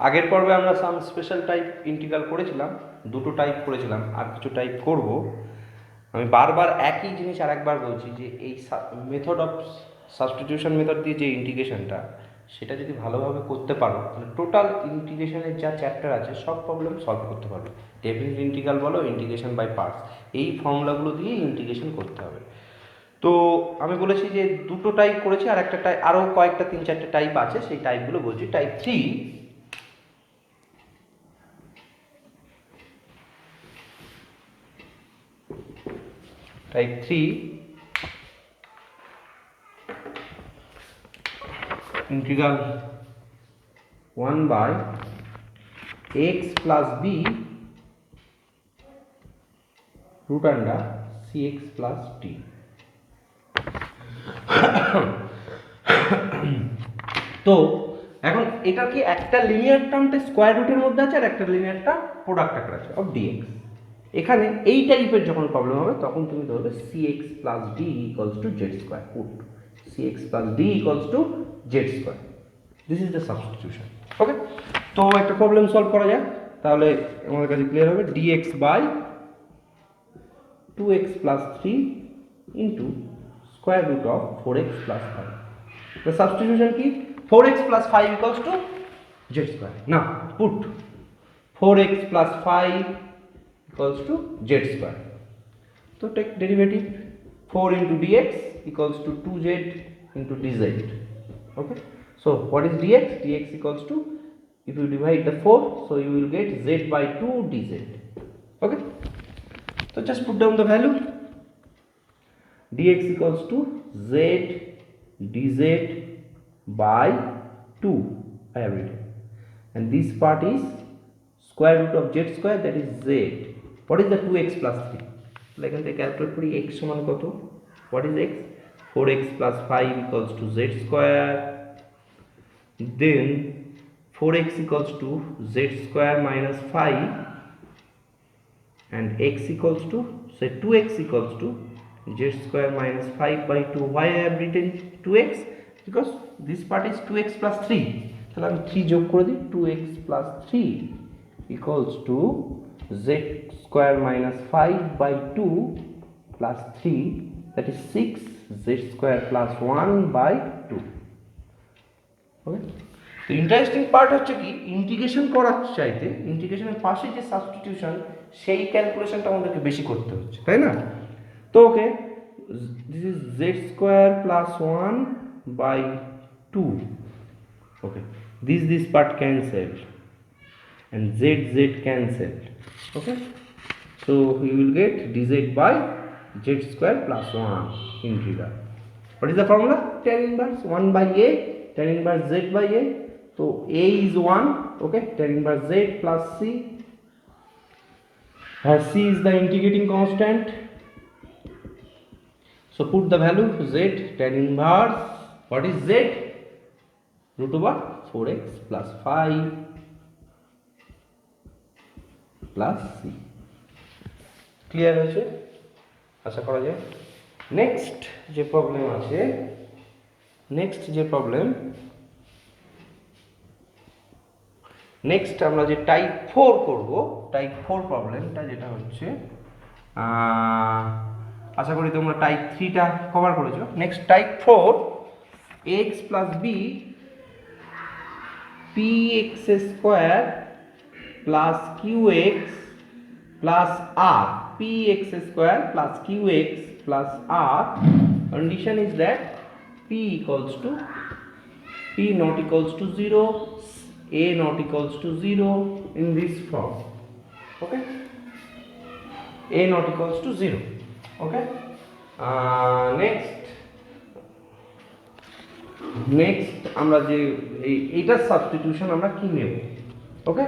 আগের পর্বে আমরা সাম স্পেশাল টাইপ ইন্টিগ্রাল করেছিলাম, দুটো টাইপ করেছিলাম, আর কিছু টাইপ করব। আমি বারবার একই জিনিস আরেকবার বলছি যে এই মেথড অফ সাবস্টিটিউশন মেথড দিয়ে যে ইন্টিগ্রেশনটা, সেটা যদি ভালোভাবে করতে পারো তাহলে টোটাল ইন্টিগ্রেশনের যা চ্যাপ্টার আছে সব প্রবলেম সলভ করতে পারবে। ডেফিনিট ইন্টিগ্রাল বলো, ইন্টিগ্রেশন বাই পার্টস, এই ফর্মুলাগুলো দিয়ে ইন্টিগ্রেশন করতে হবে। তো আমি বলেছি যে দুটো টাইপ করেছি, আর একটা টাইপ আরও কয়েকটা 3-4টে টাইপ আছে, সেই টাইপগুলো বলছি। Type 3, type 3 integral 1 by x plus b root under cx plus t। তো এখন এটা কি একটা লিনিয়ার টার্মটা স্কোয়ার রুটের মধ্যে আছে, আর একটা লিনিয়ার টার্ম প্রোডাক্ট আকারে আছে অফ ডিএক্স। এখানে এই টাইপের যখন প্রবলেম হবে তখন তুমি ধরবে cx plus d equals to z square, put cx plus d equals to z square, this is the substitution। ওকে, তো একটা প্রবলেম সলভ করা যায়, তাহলে আমাদের কাছে ক্লিয়ার হবে dx by 2x plus 3 into square root of 4x plus 5। the substitution কি, 4x plus 5 equals to z square। now put 4x plus 5 equals to z square, so take derivative, 4 into dx equals to 2z into dz। okay, so what is dx? Dx equals to, if you divide the 4, so you will get z by 2 dz। okay, so just put down the value, dx equals to z dz by 2, I have written, and this part is square root of z square, that is z। what is the 2x plus 3? like এখান থেকে calculate করি x সমান কত, what is x? 4x plus 5 equals to z square, then 4x equals to z square minus 5, and x equals to, say 2x equals to z square minus 5 by 2। why I have written 2x? because this part is 2x plus 3, তাহলে আমি 3 যোগ করে দিই, 2x plus 3 equals to z square minus 5 by 2 plus 3, that is 6, z square plus 1 by 2। ওকে, তো interesting part হচ্ছে কি, integration করার চাইতে ইন্টিগ্রেশনের পাশে যে সাবস্টিটিউশন, সেই ক্যালকুলেশনটা আমাদেরকে বেশি করতে হচ্ছে, তাই না? তো okay, this is Z square plus 1 by 2। Okay, this part cancelled and z cancelled। okay, so we will get dz by z square plus 1 integral। what is the formula? tan inverse 1 by a, tan inverse z by a, so a is 1, okay, tan inverse z plus c, as c is the integrating constant, so put the value z, tan inverse, what is z? root over 4x plus 5 plus C. Clear হয়েছে আশা করা যায়। Next যে problem আছে, next আমরা যে type 4 করব, type 4 প্রবলেমটা যেটা হচ্ছে, আশা করি তোমরা টাইপ 3টা কভার করেছো। Next type 4, x plus B P X square plus qx plus r, px square plus qx plus r, condition is that p equals to, p not equals to 0, a not equals to 0 in this form। okay, a not equals to 0। okay, next আমরা যে এইটার substitution আমরা কি নেব। ওকে,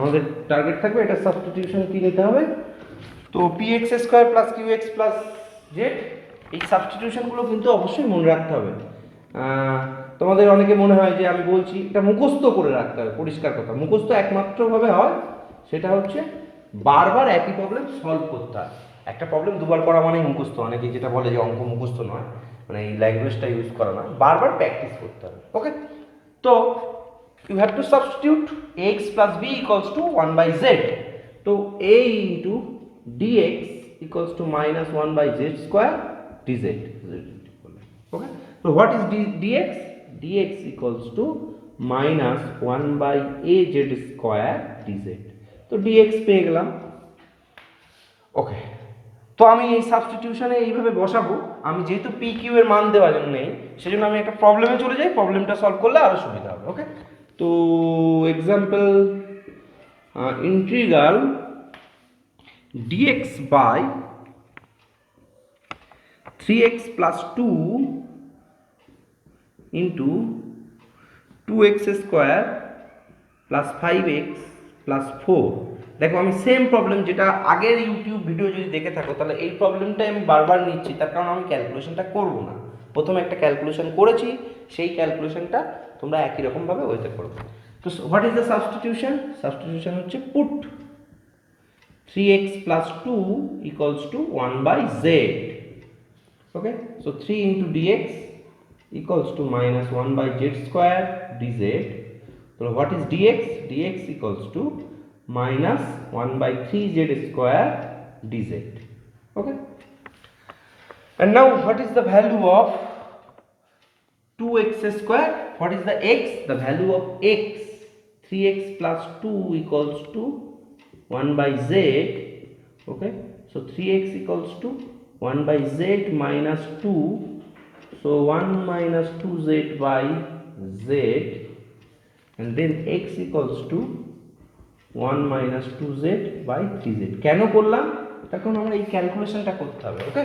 আমাদের target থাকবে এটা substitution কি নিতে হবে। তো px square plus qx plus z, এই সাবস্টিটিউশনগুলো কিন্তু অবশ্যই মনে রাখতে হবে। তোমাদের অনেকে মনে হয় যে আমি বলছি এটা মুখস্থ করে রাখতে হবে, পরিষ্কার কথা, মুখস্থ একমাত্রভাবে হয় সেটা হচ্ছে বারবার একই প্রবলেম সলভ করতে হয়। একটা প্রবলেম দুবার করা মানেই মুখস্থ, অনেকে যেটা বলে যে অঙ্ক মুখস্থ নয়, মানে এই ল্যাঙ্গুয়েজটা ইউজ করা নয়, বারবার প্র্যাকটিস করতে হবে। ওকে, তো you have to substitute ax plus b equals to 1 by z. So a into dx equals to minus 1 by z square dz. Okay. So what is dx? Dx equals to minus 1 by az square dz. তো dx পেয়ে গেলাম। ওকে, তো আমি এই সাবস্টিটিউশনে এইভাবে বসাবো। আমি যেহেতু পি কিউ এর মান দেওয়া নেই, সেজন্য আমি একটা প্রবলেমে চলে যাই, প্রবলেমটা সলভ করলে আরো সুবিধা হবে। ওকে, তো example integral dx by 3x plus 2 into 2x square plus 5x plus 4। দেখো আমি সেম প্রবলেম, যেটা আগের ইউটিউব ভিডিও যদি দেখে থাকো তাহলে এই প্রবলেমটাই আমি বারবার নিচ্ছি, তার কারণ আমি ক্যালকুলেশনটা করব না। প্রথমে একটা ক্যালকুলেশন করেছি, সেই ক্যালকুলেশনটা তোমরা একই রকমভাবে ওইতে করবে। তো what is the substitution? Substitution হচ্ছে put 3x plus 2 equals to 1 by z। Okay, so 3 into dx equals to minus 1 by z square dz. So what is dx? Dx equals to minus 1 by 3z square dz. Okay, and now what is the value of 2x square? What is the x? The value of x, 3x plus 2 equals to 1 by z. Okay, so 3x equals to 1 by z minus 2, so 1 minus 2z by z, and then x equals to 1 minus 2z by 3z। কেন করলাম? তখন আমরা এই ক্যালকুলেশনটা করতে হবে। ওকে,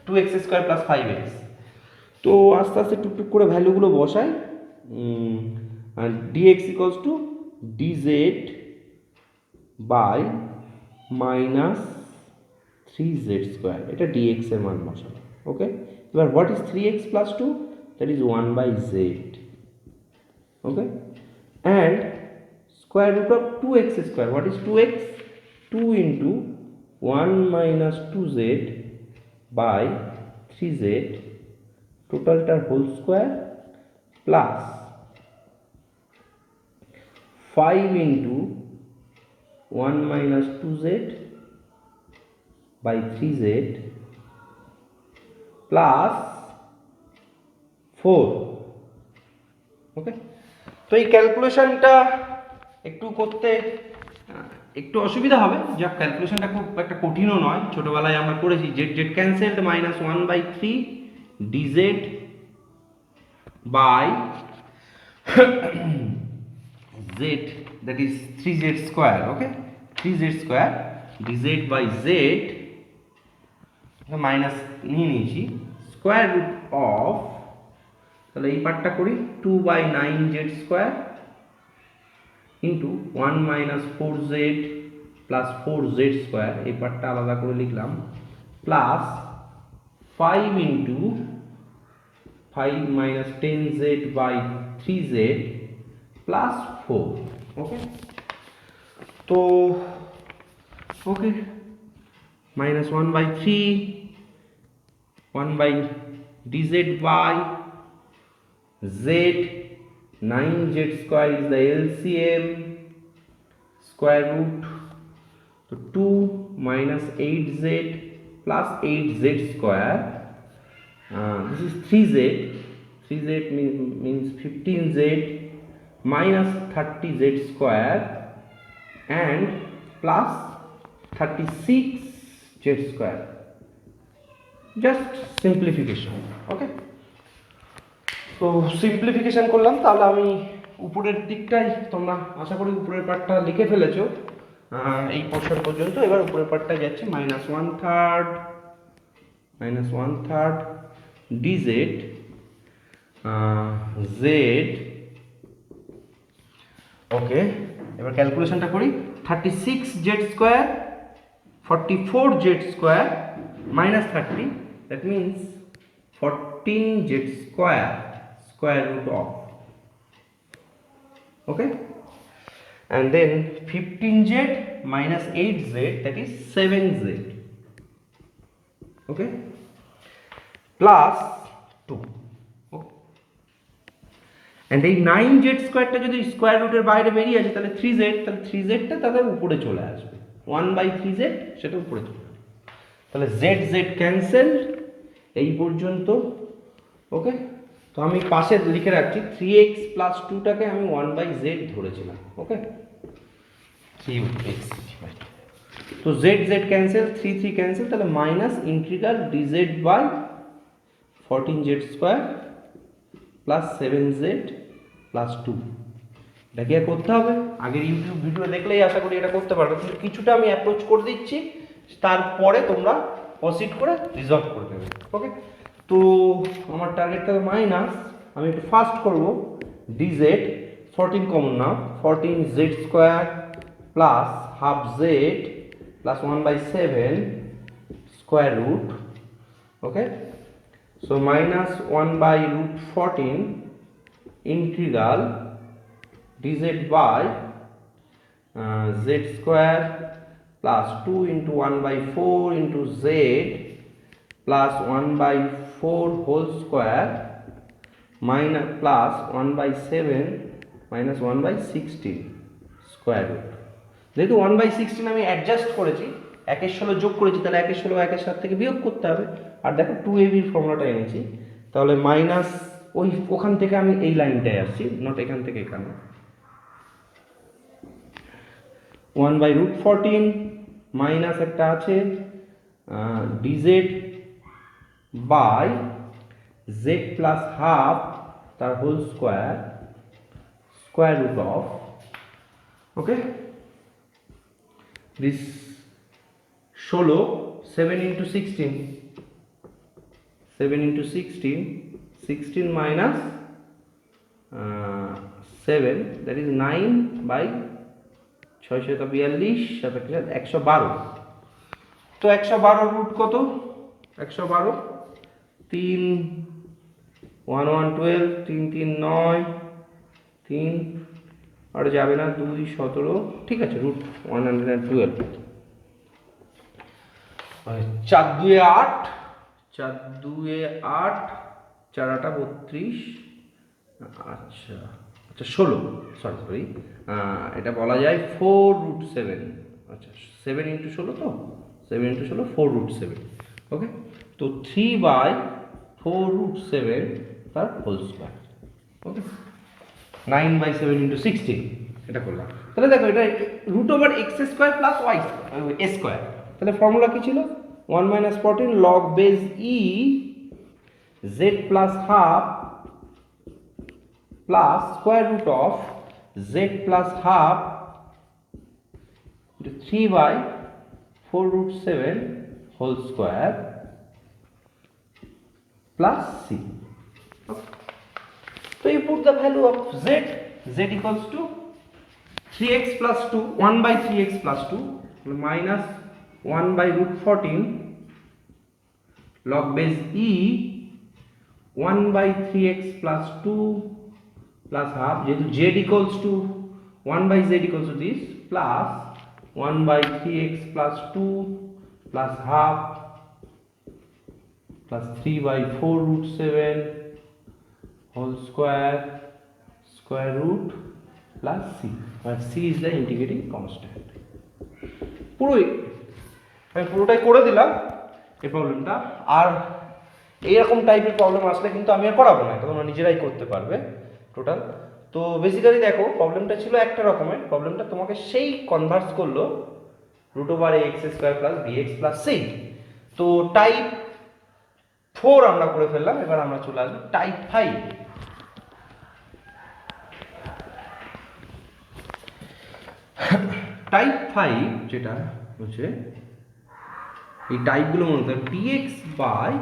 2x square plus 5x। তো আস্তে আস্তে টুকটুক করে ভ্যালুগুলো বসাই। আর dx equals to dz by minus 3z square, এটা dx এর মান বসালাম। ওকে, এবার what is 3x plus 2? That is 1 by z। Okay, and square root of 2x square, what is 2x? 2 into 1 minus 2z by 3z টোটালটার whole square plus 5 into 1 minus 2z by 3z plus 4। Okay, তো এই ক্যালকুলেশনটা একটু করতে একটু অসুবিধা হবে, যা ক্যালকুলেশনটা খুব একটা কঠিনও নয়, ছোটবেলায় আমরা করেছি। Z Z cancelled, minus 1 by 3 dz by z, that is 3z square। Okay, 3z square dz by z minus নিয়ে নিয়েছি, স্কোয়ার রুট অফ, তাহলে এই পার্টটা করি, 2 by 9z square into 1 minus 4z plus 4z square, এই পার্টটা আলাদা করে লিখলাম, plus 5 into 5 minus 10z by 3z plus 4। Okay, তো ওকে, minus 1 by 3, 1 by dz by z, 9z square is the LCM, square root, so 2 minus 8z plus 8z square, this is 3z, 3z means 15z minus 30z square and plus 36z square, just simplification। okay, তো simplification করলাম, তাহলে আমি উপরের দিকটাই, তোমরা আশা করি উপরের পার্টটা লিখে ফেলেছো এই পোর্শন পর্যন্ত। এবার উপরের পার্টটা যাচ্ছে minus one third dz z। ওকে, এবার ক্যালকুলেশনটা করি, 36z square 44z square minus 30, that means 14z square, square root of, okay, and then 15z minus 8z, that is 7z, okay, plus 2, okay, and এই 9z স্কোয়ারটা যদি square রুটের বাইরে বেরিয়ে আসে তাহলে 3z, তাহলে 3zটা তাদের উপরে চলে আসবে, 1/3z সেটা উপরে চলে আসবে। তাহলে z ক্যান্সেল এই পর্যন্ত। ওকে, তো আমি পাশে লিখে রাখছি 3x প্লাস 2টাকে আমি 1/z ধরেছিলাম। ওকে, 3x, তো z ক্যান্সেল, 3 ক্যান্সেল, তাহলে minus integral dz by 14z square plus 7z plus 2। এটা কি আর করতে হবে? আগের ইউটিউব ভিডিও দেখলেই আশা করি এটা করতে পারবে, কিন্তু কিছুটা আমি অ্যাপ্রোচ করে দিচ্ছি, তারপরে তোমরা প্রসিড করে রিজলভ করে দেবে। ওকে, তো আমার টার্গেট হবে মাইনাস, আমি একটু ফাস্ট করব, dz 14 কমন নাও, 14z square plus half z plus 1/7 square root. Okay, so minus 1/√14 integral dz by z square plus 2 into 1/4 into z plus 1/4 whole square minus plus 1/7 minus 1/16 square root। যেহেতু 1/16 আমি adjust করেছি, 1/16 যোগ করেছি, তাহলে 1/16 1-এর সাথে থেকে বিয়োগ করতে হবে। আর দেখো 2ab এর ফর্মুলাটা এনেছি, তাহলে মাইনাস ওখান থেকে আমি এই লাইনটায় আসছি, নট এখান থেকে এখানে, 1/√14 মাইনাস একটা আছে dz by z plus half তার whole square square root of, okay, this 16 7 into 16 7 into 16 16 minus 7 that is 9/642 112। তো 112 রুট কত? 112 3 1 1 12 3 3 9 3 আর যাবে না 2 17, ঠিক আছে, রুট 112, 4 2 8 4 2 8 4 8 32, আচ্ছা আচ্ছা 16, সরি এটা বলা যায় 4√7, আচ্ছা 7 ইন্টু 16, তো 7 ইন্টু 16 4√7। ওকে, তো 3/4√7 তার হোল স্কোয়ার। ওকে, 9/7 ইন্টু 16 এটা করলাম। তাহলে দেখো এটা √x² প্লাস y স্কোয়ার, তাহলে ফর্মুলা কি ছিল? 1 minus 14 log base e z plus half plus square root of z plus half into 3/4√7 whole square plus c. Okay. So you put the value of z equals to 3x plus 2, 1/3x plus 2 minus 1/√14 log base e 1/3x plus 2 plus half, যেহেতু z equals to 1/z equals to this, plus 1/3x plus 2 plus half plus 3/4√7 whole square square root plus c, where c is the integrating constant। আমি পুরোটাই করে দিলাম এই প্রবলেমটা। আর এইরকম টাইপের problem আসলে কিন্তু আমি আর করাবো না, তোমরা নিজেরাই করতে পারবে টোটাল। তো বেসিক্যালি দেখো প্রবলেমটা ছিল একটা রকমের, প্রবলেমটা তোমাকে সেই কনভার্স করলো √ax² plus bx plus c। তো টাইপ 4 আমরা করে ফেললাম, এবার আমরা চলে আসবো টাইপ 5। টাইপ 5 যেটা হচ্ছে এই টাইপগুলো মনে হতে dx by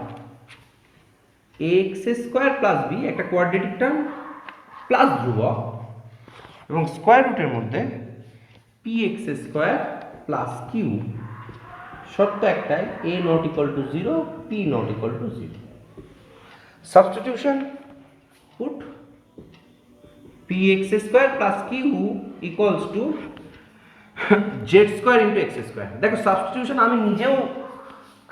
ax² plus b একটা কোয়াড্রেটিক টার্ম প্লাস ধ্রুবক, এবং স্কোয়ার রুটের মধ্যে px² প্লাস q, শর্ত একটাই a not equal to 0, p not equal to 0। Substitution, put px² plus q equals to z² into x²। দেখো সাবস্টিটিউশন আমি নিজেও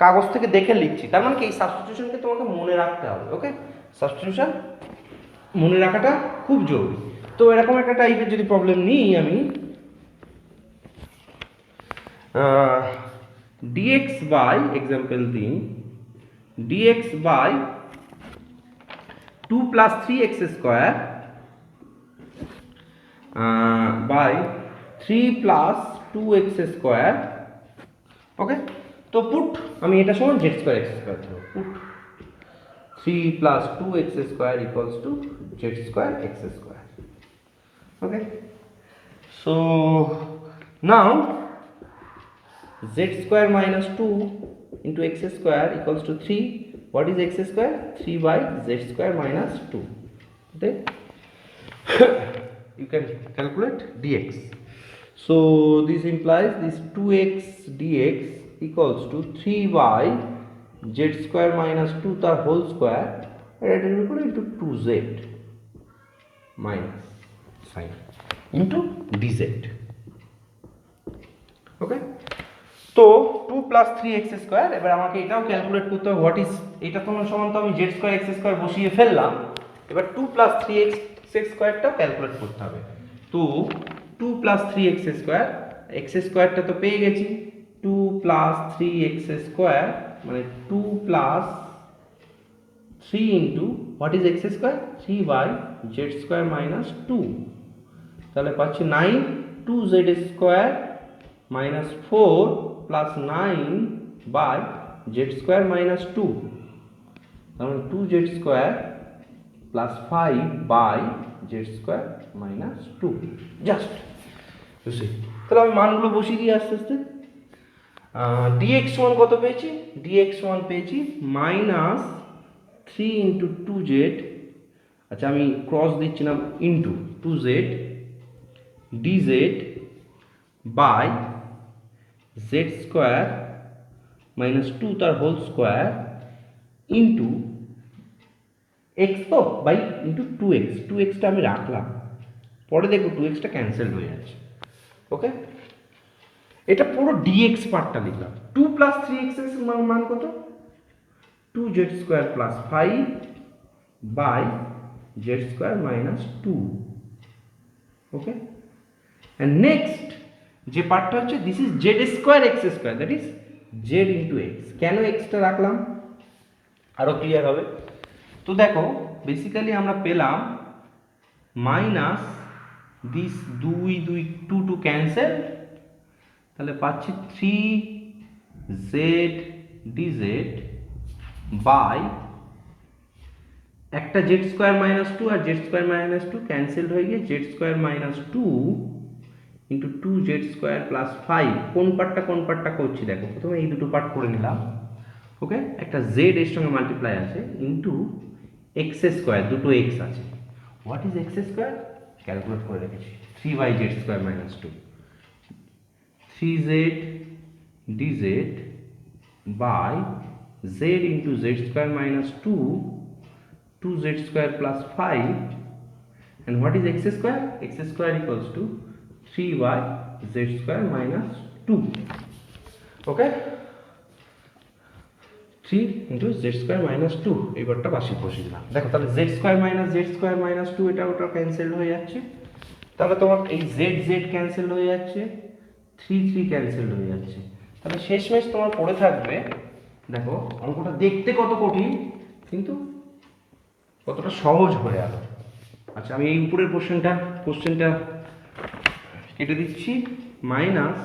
কাগজ থেকে দেখে লিখছি, তার মানে কি এই সাবস্টিটিউশনকে তোমাকে মনে রাখতে হবে। ওকে, সাবস্টিটিউশন মনে রাখাটা খুব জরুরি। তো এরকম একটা টাইপের যদি প্রবলেম নিই আমি, dx বাই এক্সাম্পল দিন, dx by 2 plus 3x square by 3 plus 2x square. Okay, তো পুট আমি এটা সমান z স্কোয়ার x স্কোয়ার দেবো। Put 3 plus 2x square equals to z square x square. Okay, so now z square minus 2 into x square equals to 3. What is x square? 3 by z square minus 2. Then you can calculate dx. So this implies this 2x dx equals to 3 by z square minus 2 tar whole square into 2z minus sign into dz. Okay, তো 2 plus 3x square, এবার আমাকে এটাও calculate করতে হবে what is, এটা তো সমান তো আমি z স্কোয়ার x স্কোয়ার বসিয়ে ফেললাম, এবার 2 প্লাস 3x স্কোয়ারটাও ক্যালকুলেট করতে হবে। তো 2 প্লাস 3x স্কোয়ার, x স্কোয়ারটা তো পেয়ে গেছি, 2 প্লাস 3x স্কোয়ার মানে 2 plus 3 into what is x square, 3 by z square minus 2, তাহলে পাচ্ছি 9 2z square minus 4 plus 9 by z square minus 2, তাহলে 2z square plus 5 by z square minus 2 just you see। তাহলে আমি মানগুলো বসিয়ে দিই আস্তে আস্তে। dx সমান কত পেয়েছি, dx সমান পেয়েছি মাইনাস 3 ইন্টু 2z, আচ্ছা আমি ক্রস দিচ্ছি না, into 2z dz by z square minus 2 তার হোল স্কোয়ার ইন্টু এক্স তো বাই ইন্টু 2xটা আমি রাখলাম, পরে দেখো 2xটা ক্যান্সেল হয়ে যাচ্ছে। ওকে, এটা পুরো dx পার্টটা লিখলাম। 2 প্লাস 3x এর মান কত, 2z square plus 5 by z square minus 2। Okay, and next যে পার্টটা হচ্ছে this is Z square X square, that is Z into X. কেন এক্সটা রাখলাম আরো ক্লিয়ার হবে। তো দেখো বেসিক্যালি আমরা পেলাম মাইনাস দিস 2 ক্যান্সেল, তাহলে পাচ্ছি 3z dz বাই একটা জেড স্কোয়ার মাইনাস 2 আর জেড স্কোয়ার মাইনাস 2 ক্যান্সেলড হয়ে গিয়ে Z square minus 2 into 2z square plus 5। কোন পার্টটা করছি দেখো, প্রথমে এই দুটো পার্ট করে নিলাম। ওকে, একটা z এর সঙ্গে মাল্টিপ্লাই আছে ইন্টু এক্স স্কোয়ার, দুটো এক্স আছে। What is X square calculate করে রেখেছি, 3 by Z square minus 2, 3z dz by z into Z square minus 2, 2z square plus 5, and what is x square? X square equals to 3 by z square minus 2. Okay, 3 into z square minus 2 এইবারটা বাসি বসিয়ে দিলাম। দেখো তাহলে z square minus 2 এটা ওটা cancel হয়ে যাচ্ছে, তাহলে তোমার এই z ক্যান্সেল হয়ে যাচ্ছে, 3 ক্যান্সেল হয়ে যাচ্ছে, তাহলে শেষমেশ তোমার পড়ে থাকবে, দেখো অঙ্কটা দেখতে কত কঠিন কিন্তু কতটা সহজ হয়ে গেল। আচ্ছা আমি এই উপরের কোশ্চেনটা কেটে দিচ্ছি, মাইনাস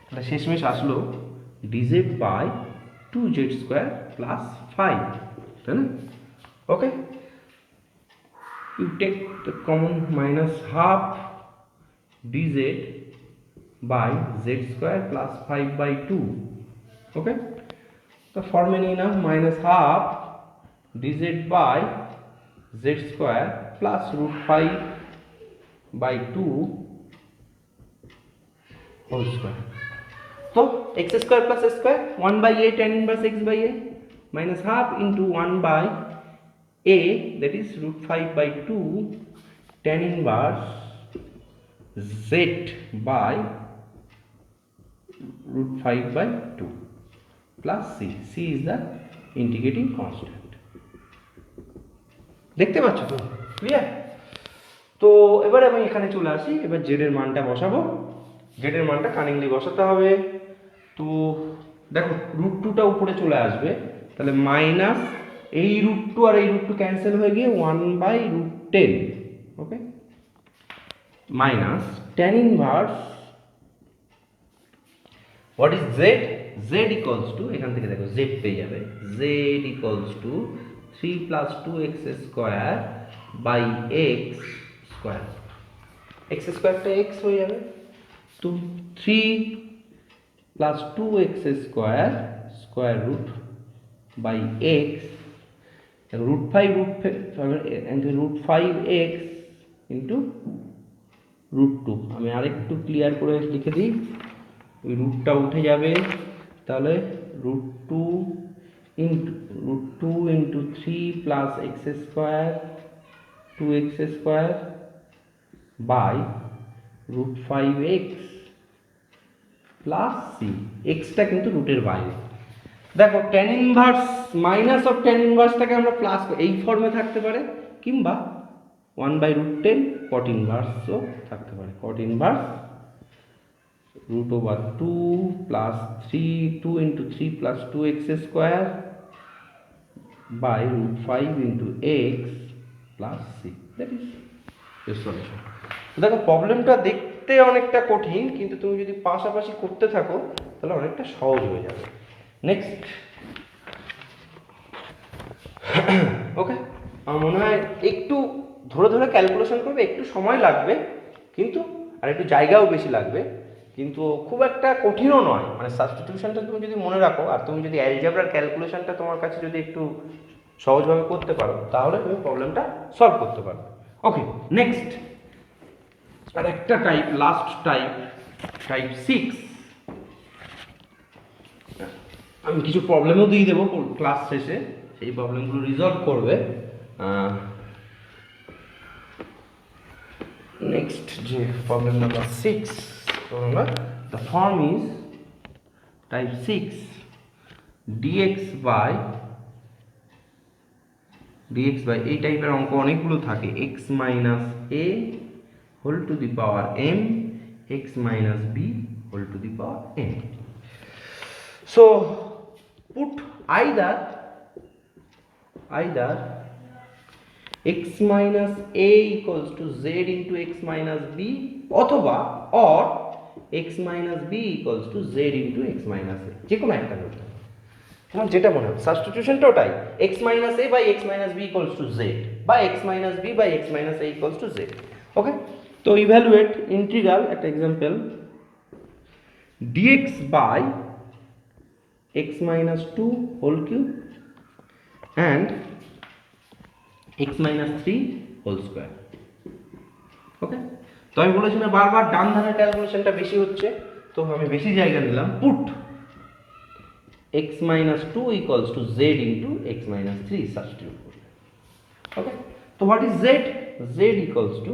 তাহলে শেষমেশ আসলো dz by 2z square plus 5, তাই না? ওকে, you take the common minus half dz by z square plus 5 by 2. Okay, the formula নিয়ে নাও minus half dz by z square plus root 5 by 2 whole square. So x square plus s square 1 by a tan inverse x by a minus half into 1 by a, that is root 5 by 2 tan inverse z by root 5 by 2 plus c is the integrating constant। দেখতে পাচ্ছ তো? Clear? তো এবারে আমি এখানে চলে আসি, এবার জেড এর মানটা বসাবো। জেড এর মানটা কানিংলি বসাতে হবে। তো দেখো √2টা উপরে চলে আসবে, তাহলে মাইনাস এই √2 আর এই √2 ক্যান্সেল হয়ে গিয়ে 1/√10, okay, minus tan inverse what is Z, Z equals to, এখান থেকে দেখো জেড পেয়ে যাবে, Z equals to 3 + 2x square by X square, X স্কোয়ারটা এক্স হয়ে যাবে, তো 3 + 2x square square root by X, √5x into √2। আমি আরেকটু ক্লিয়ার করে লিখে দিই, ওই রুটটা উঠে যাবে, তাহলে √2 into 3 + x square 2x square by √5x plus C, এক্সটা কিন্তু রুটের বাইরে। দেখো tan inverse minus of tan ইনভার্সটাকে আমরা প্লাস এই ফর্মে থাকতে পারে, কিংবা 1/√10 cot ইনভার্সও থাকতে পারে, cot inverse √2 plus 2 into 3 + 2x square by √5 into X plus C, that is the solution. দেখো প্রবলেমটা দেখতে অনেকটা কঠিন, কিন্তু তুমি যদি পাশাপাশি করতে থাকো তাহলে অনেকটা সহজ হয়ে যাবে। নেক্সট, ওকে, আমার মনে হয় একটু ধরে ধরে ক্যালকুলেশন করবে, একটু সময় লাগবে কিন্তু, আর একটু জায়গাও বেশি লাগবে, কিন্তু খুব একটা কঠিনও নয়। মানে সাবস্টিটিউশনটা তুমি যদি মনে রাখো, আর তুমি যদি অ্যালজেব্রার ক্যালকুলেশনটা তোমার কাছে যদি একটু সহজভাবে করতে পারো, তাহলে তুমি প্রবলেমটা সলভ করতে পারবে। ওকে, নেক্সট আর একটা টাইপ, লাস্ট টাইপ, টাইপ 6। আমি কিছু প্রবলেমও দিয়ে দেবো ক্লাস শেষে, সেই প্রবলেমগুলো রিজলভ করবে। নেক্সট যে problem number 6, the form is type 6 dx by এই টাইপের অঙ্ক অনেকগুলো থাকে, x minus a whole to the power m, x minus b whole to the power n. So put either x minus a equals to z into x minus b, অথবা or x minus b equals to z into x minus a, যে কোনো একটা করতে হবে, তোমার যেটা মনে হয়। সাবস্টিটিউশনটা ওটাই, x minus a by x minus b equals to z, বা x minus b by x minus a equals to z, ওকে। তো ইভ্যালুয়েট ইন্টিগ্রাল, একটা example, dx by x minus 2 whole cube and x minus 3 whole square, ওকে। তো আমি বলেছি না বারবার ডান ধারের ক্যালকুলেশনটা বেশি হচ্ছে, তো আমি বেশি জায়গা নিলাম, put x minus 2 equals to z into x minus 3 substitute করবে, ওকে। তো what is z? z equals to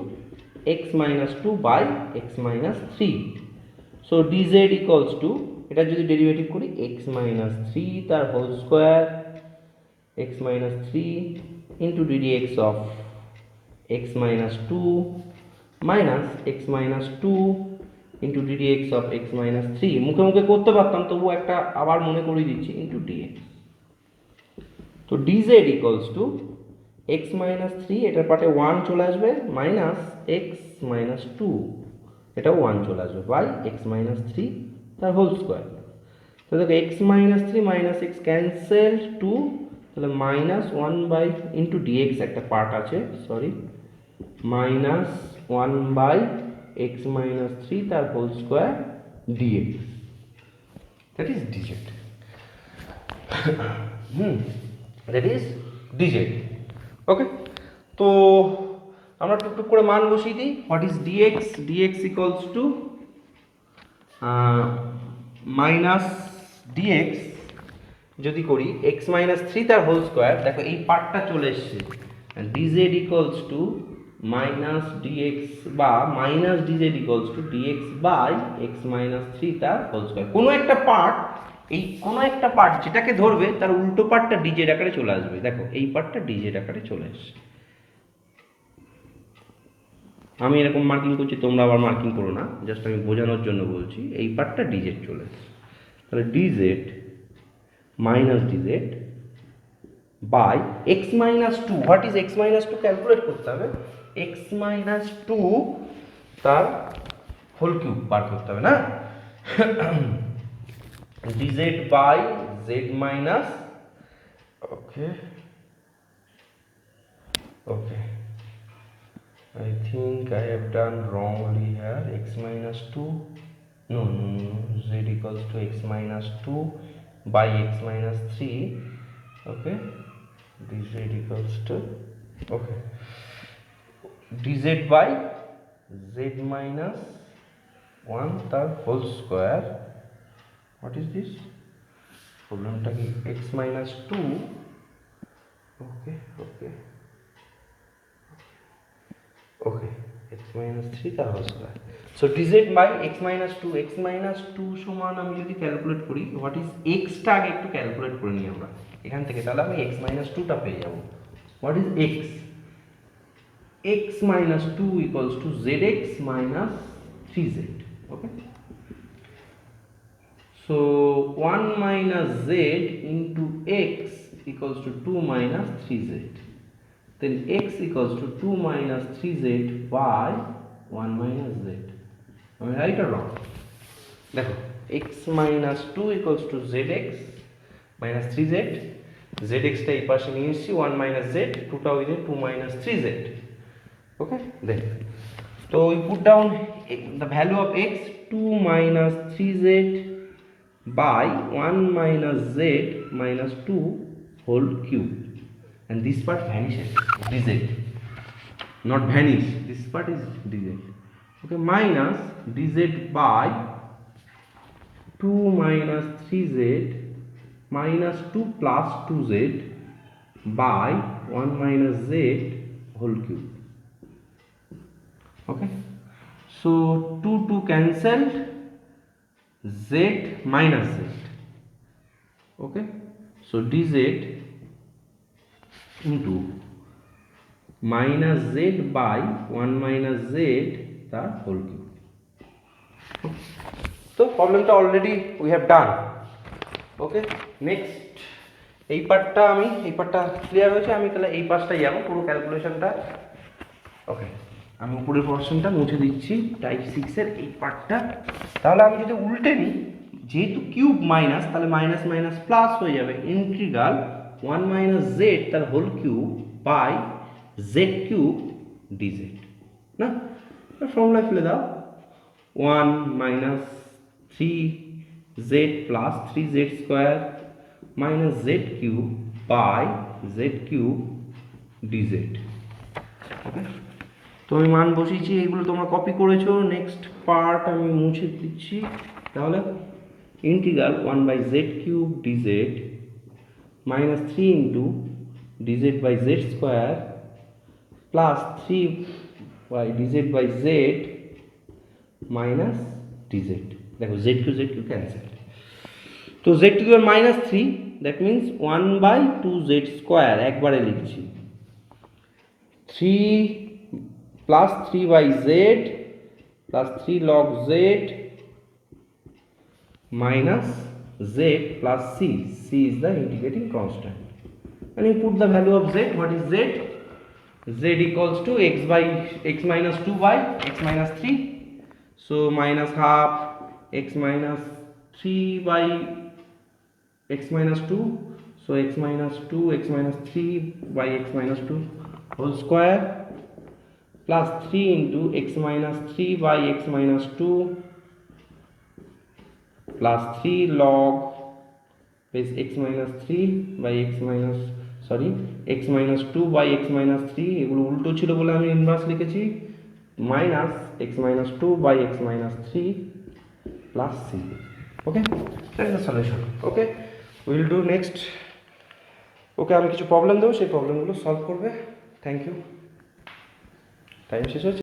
x minus 2 by x minus 3, so dz equals to, এটা যদি ডেরিভেটিভ করি, x minus 3 তার whole square, x minus 3 into ddx of x minus 2 minus x minus 2 into ddx of x minus 3, মুখে মুখে করতে পারতাম, তবু একটা আবার মনে করিয়ে দিচ্ছি, into dx। তো dz equals to x minus 3, এটার পাটে 1 চলে আসবে, মাইনাস x minus 2, এটাও 1 চলে আসবে, বাই x minus 3 তার হোল স্কোয়ার। তো দেখো x minus 3 minus x cancel 2, তাহলে মাইনাস 1 বাই ইন্টু dx একটা পার্ট আছে, sorry, minus 1 by x minus 3 তার whole square dx, that is dz, that is dz, okay. তো আমরা টুকটুক করে মান বসিয়ে দিই। What is dx? dx equals to minus dx যদি করি x minus 3 তার হোল স্কোয়ার, দেখো এই পার্টটা চলে এসছে, dz equals to minus dx বা minus dz equals to dx by x minus 3 তার হোল স্কোয়ার। কোনো একটা পার্ট, এই কোনো একটা পার্ট যেটাকে ধরবে তার উল্টো পার্টটা dz আকারে চলে আসবে, দেখো এই পার্টটা dz আকারে চলে আসছে, আমি এরকম মার্কিং করছি, তোমরা আবার মার্কিং করো না, জাস্ট আমি বোঝানোর জন্য বলছি। এই পার্টটা ডিজেড চলে এসেছে, তাহলে D Z minus D Z by X minus two. What is X minus two calculate করতে হবে। এক্স মাইনাস টু তার হোল কিউব বার করতে হবে না। D Z by Z minus, okay okay, I think I have done wrongly here. X minus 2, no, z equals to x minus 2 by x minus 3, okay, dz equals to, okay, dz by z minus 1 the whole square. What is this problem ta ki x minus 2, okay okay okay, x minus 3 তার হোল square. So dz বাই x minus 2, x minus 2 সমান আমি যদি calculate করি, what is x টা আগে একটু ক্যালকুলেট করে নিই আমরা এখান থেকে, তাহলে আমি x minus 2 টা পেয়ে যাব। What is x? x minus 2 equals to zx minus 3z, okay, so 1 minus z into x equals to 2 minus 3z, then x equals to 2 minus 3z by 1 minus z. Am I right or wrong? দেখো x minus 2 equals to zx minus 3z, zx টা এই পাশে নিয়ে এসেছি, 1 minus z, 2 টা ওই যে 2 minus 3z, okay, then so we put down the value of x, 2 minus 3z by 1 minus z minus 2 whole cube, and this part vanishes, dz, not vanish, this part is dz, okay, minus dz by 2 minus 3z minus 2 plus 2z by 1 minus z whole cube, okay, so 2 cancelled, z minus z, okay, so dz into minus z by 1 minus z the whole cube. So problem টা already we have done, okay, next এই পার্টটা আমি, এই পার্টটা clear হয়েছে, আমি তাহলে এই পাশটাই যাব পুরো ক্যালকুলেশনটা, ওকে, আমি উপরের পোরশনটা মুছে দিচ্ছি টাইপ 6 এর এই পার্টটা। তাহলে আমি যদি উল্টে নিই, যেহেতু কিউব মাইনাস, তাহলে মাইনাস মাইনাস প্লাস হয়ে যাবে, ইন্টিগ্রাল 1 মাইনাস জেড তার whole cube by Z cube DZ, না ফর্মুলা ফেলে দাও, 1 minus 3z plus 3z square minus Z cube by Z cube DZ, okay, তো আমি মান বসিয়েছি, এইগুলো তোমরা কপি করেছো। নেক্সট পার্ট আমি মুছে দিচ্ছি, তাহলে integral 1 by Z cube D Z minus 3 into D Z by Z square plus 3 by D Z by Z minus D Z, দেখো জেড কিউ ক্যান্সেল, তো জেড টু এর minus 3, that means 1 by 2z square একবারে লিখছি, 3 plus 3 by z plus 3 log z minus z plus c, c is the integrating constant, and you put the value of z. What is z? Z equals to x minus 2 by x minus 3, so minus half x minus 3 by x minus 2, so x minus 2 x minus 3 by x minus 2 whole square plus 3 into x minus 3 by x minus 2 plus 3 log base x minus 3 by x minus x minus 2 by x minus 3, এগুলো উল্টো ছিল বলে আমি inverse লিখেছি, minus x minus 2 by x minus 3 plus c, okay, that is the solution, okay, we will do next, okay, আমি কিছু problem দেবো, সেই প্রবলেমগুলো সলভ করবে। থ্যাংক ইউ, টাইম শেষ হয়েছে।